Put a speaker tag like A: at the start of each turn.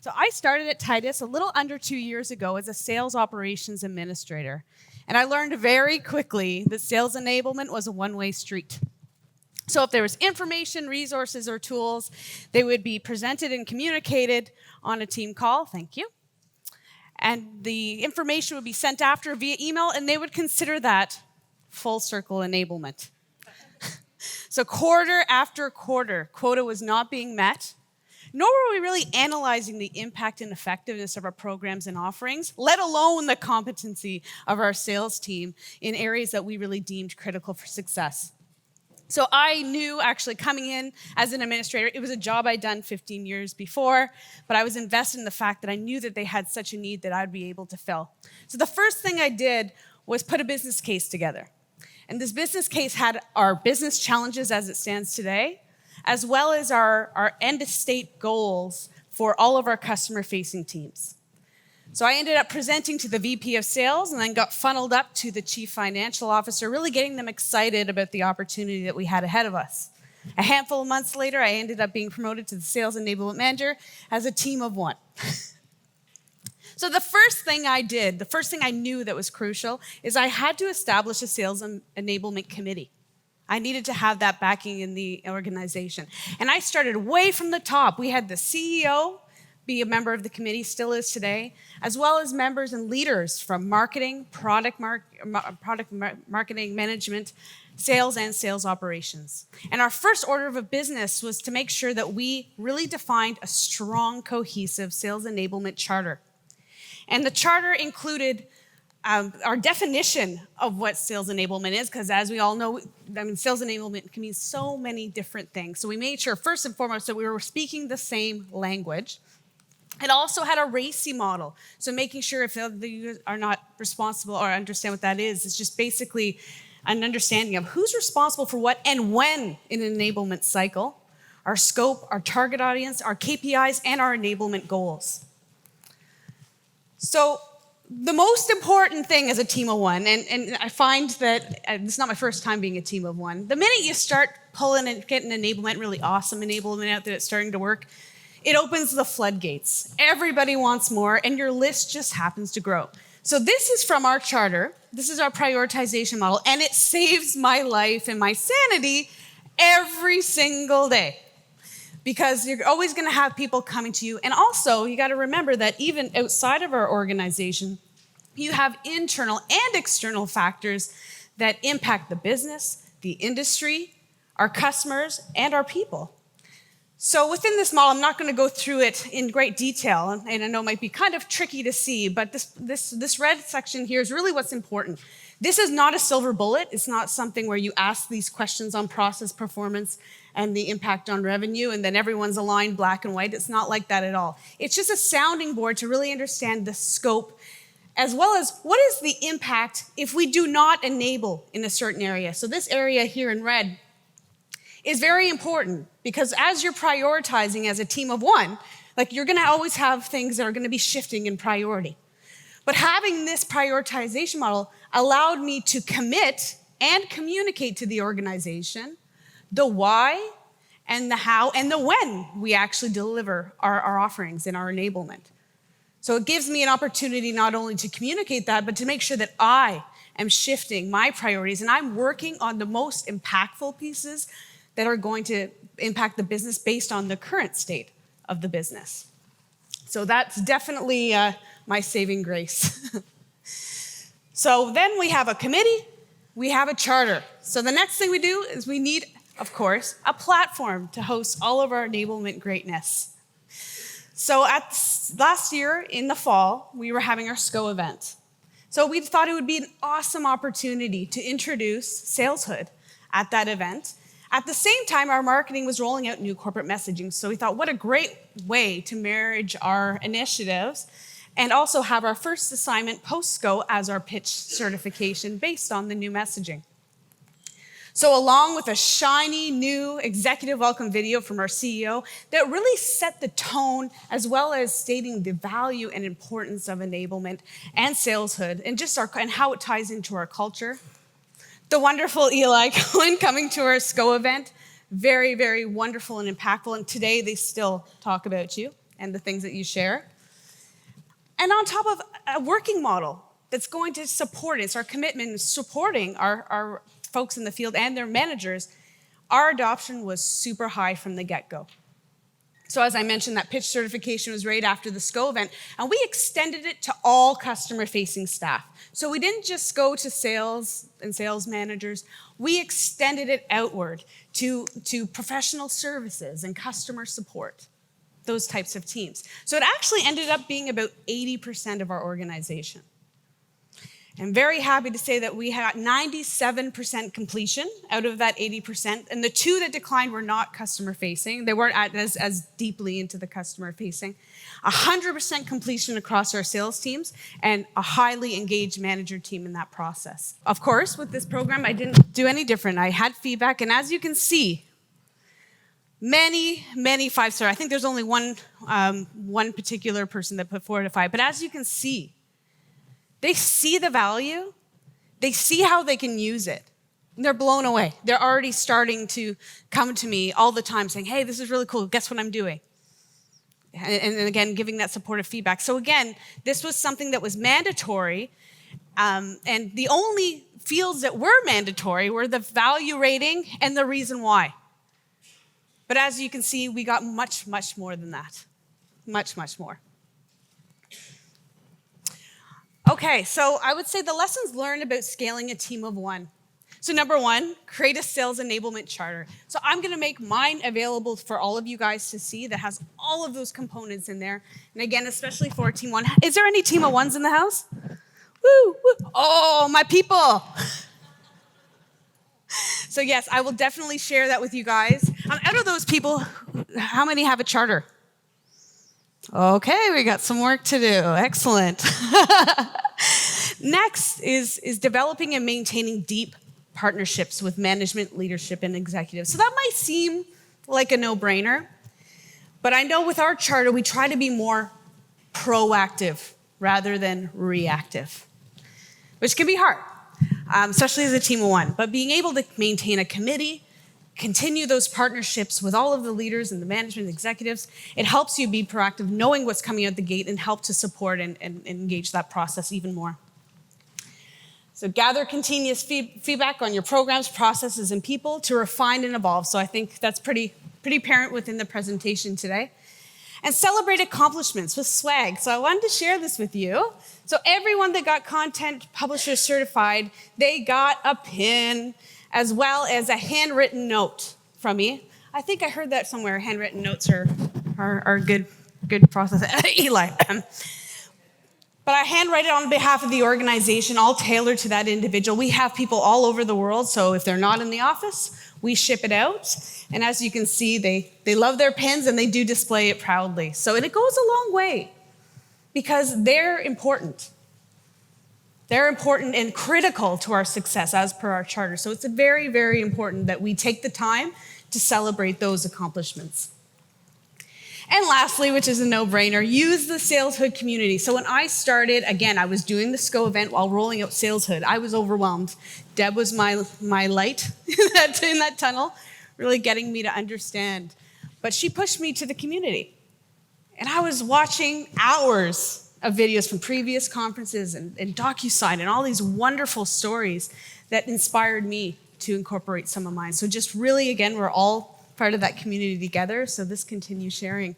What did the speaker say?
A: So I started at Titus a little under 2 years ago as a sales operations administrator. And I learned very quickly that sales enablement was a one-way street. So if there was information, resources, or tools, they would be presented and communicated on a team call, thank you. And the information would be sent after via email, and they would consider that full circle enablement. So quarter after quarter, quota was not being met, nor were we really analyzing the impact and effectiveness of our programs and offerings, let alone the competency of our sales team in areas that we really deemed critical for success. So I knew, actually, coming in as an administrator, it was a job I'd done 15 years before, but I was invested in the fact that I knew that they had such a need that I'd be able to fill. So the first thing I did was put a business case together. And this business case had our business challenges as it stands today, as well as our end-state goals for all of our customer-facing teams. So I ended up presenting to the VP of Sales and then got funneled up to the Chief Financial Officer, really getting them excited about the opportunity that we had ahead of us. A handful of months later, I ended up being promoted to the Sales Enablement Manager as a team of one. So the first thing I did, the first thing I knew that was crucial, is I had to establish a Sales Enablement Committee. I needed to have that backing in the organization. And I started way from the top. We had the CEO be a member of the committee, still is today, as well as members and leaders from marketing, product marketing management, sales, and sales operations. And our first order of business was to make sure that we really defined a strong, cohesive sales enablement charter. And the charter included our definition of what sales enablement is, because as we all know, sales enablement can mean so many different things. So we made sure, first and foremost, that we were speaking the same language. It also had a RACI model, so making sure if you are not responsible or understand what that is, it's just basically an understanding of who's responsible for what and when in an enablement cycle, our scope, our target audience, our KPIs, and our enablement goals. So the most important thing as a team of one, and I find that it's not my first time being a team of one, the minute you start pulling and getting enablement, really awesome enablement out there that's starting to work, it opens the floodgates. Everybody wants more, and your list just happens to grow. So this is from our charter. This is our prioritization model, and it saves my life and my sanity every single day. Because you're always going to have people coming to you. And also, you got to remember that even outside of our organization, you have internal and external factors that impact the business, the industry, our customers, and our people. So within this model, I'm not going to go through it in great detail, and I know it might be kind of tricky to see, but this red section here is really what's important. This is not a silver bullet. It's not something where you ask these questions on process performance and the impact on revenue, and then everyone's aligned black and white. It's not like that at all. It's just a sounding board to really understand the scope, as well as what is the impact if we do not enable in a certain area. So this area here in red is very important because as you're prioritizing as a team of one, like you're gonna always have things that are gonna be shifting in priority. But having this prioritization model allowed me to commit and communicate to the organization the why and the how and the when we actually deliver our offerings and our enablement. So it gives me an opportunity not only to communicate that, but to make sure that I am shifting my priorities and I'm working on the most impactful pieces that are going to impact the business based on the current state of the business. So that's definitely my saving grace. So then we have a committee, we have a charter. So the next thing we do is we need, of course, a platform to host all of our enablement greatness. So last year in the fall, we were having our SCO event. So we thought it would be an awesome opportunity to introduce SalesHood at that event. At the same time, our marketing was rolling out new corporate messaging. So we thought, what a great way to marriage our initiatives and also have our first assignment post-SCO as our pitch certification based on the new messaging. So along with a shiny new executive welcome video from our CEO that really set the tone as well as stating the value and importance of enablement and SalesHood and how it ties into our culture. The wonderful Eli Cohen coming to our SCO event, very, very wonderful and impactful, and today they still talk about you. and the things that you share. And on top of a working model that's going to support it. It's our commitment in supporting our folks in the field and their managers. Our adoption was super high from the get-go. So as I mentioned, that pitch certification was right after the SCO event, and we extended it to all customer-facing staff. So we didn't just go to sales and sales managers, we extended it outward to professional services and customer support, those types of teams. So it actually ended up being about 80% of our organization. I'm very happy to say that we had 97% completion out of that 80%, and the two that declined were not customer-facing. They weren't as deeply into the customer-facing. 100% completion across our sales teams, and a highly engaged manager team in that process. Of course, with this program, I didn't do any different. I had feedback, and as you can see, many 5-star. I think there's only one particular person that put 4 to 5, but as you can see, they see the value, they see how they can use it, and they're blown away. They're already starting to come to me all the time saying, hey, this is really cool, guess what I'm doing? And again, giving that supportive feedback. So again, this was something that was mandatory, and the only fields that were mandatory were the value rating and the reason why. But as you can see, we got much more than that. Much more. Okay, so I would say the lessons learned about scaling a team of one. So number 1, create a sales enablement charter. So I'm gonna make mine available for all of you guys to see that has all of those components in there. And again, especially for team 1. Is there any team of 1s in the house? Woo! Oh, my people. So yes, I will definitely share that with you guys. Out of those people, how many have a charter? Okay, we got some work to do. Excellent. Next is developing and maintaining deep partnerships with management, leadership, and executives. So that might seem like a no-brainer, but I know with our charter, we try to be more proactive rather than reactive, which can be hard, especially as a team of 1. But being able to maintain a committee, continue those partnerships with all of the leaders and the management executives, it helps you be proactive, knowing what's coming out the gate, and help to support and engage that process even more. So gather continuous feedback on your programs, processes, and people to refine and evolve. So I think that's pretty apparent within the presentation today. And celebrate accomplishments with swag. So I wanted to share this with you. So everyone that got Content Publisher Certified, they got a pin, as well as a handwritten note from me. I think I heard that somewhere. Handwritten notes are good process. Eli. But I handwrite it on behalf of the organization, all tailored to that individual. We have people all over the world, so if they're not in the office, we ship it out. And as you can see, they love their pins and they do display it proudly. So it goes a long way because they're important. They're important and critical to our success as per our charter. So it's very important that we take the time to celebrate those accomplishments. And lastly, which is a no-brainer, use the SalesHood community. So when I started, again, I was doing the SCO event while rolling out SalesHood. I was overwhelmed. Deb was my light in that tunnel, really getting me to understand. But she pushed me to the community. And I was watching hours of videos from previous conferences and DocuSign and all these wonderful stories that inspired me to incorporate some of mine. So just really, again, we're all part of that community together, so this continues sharing.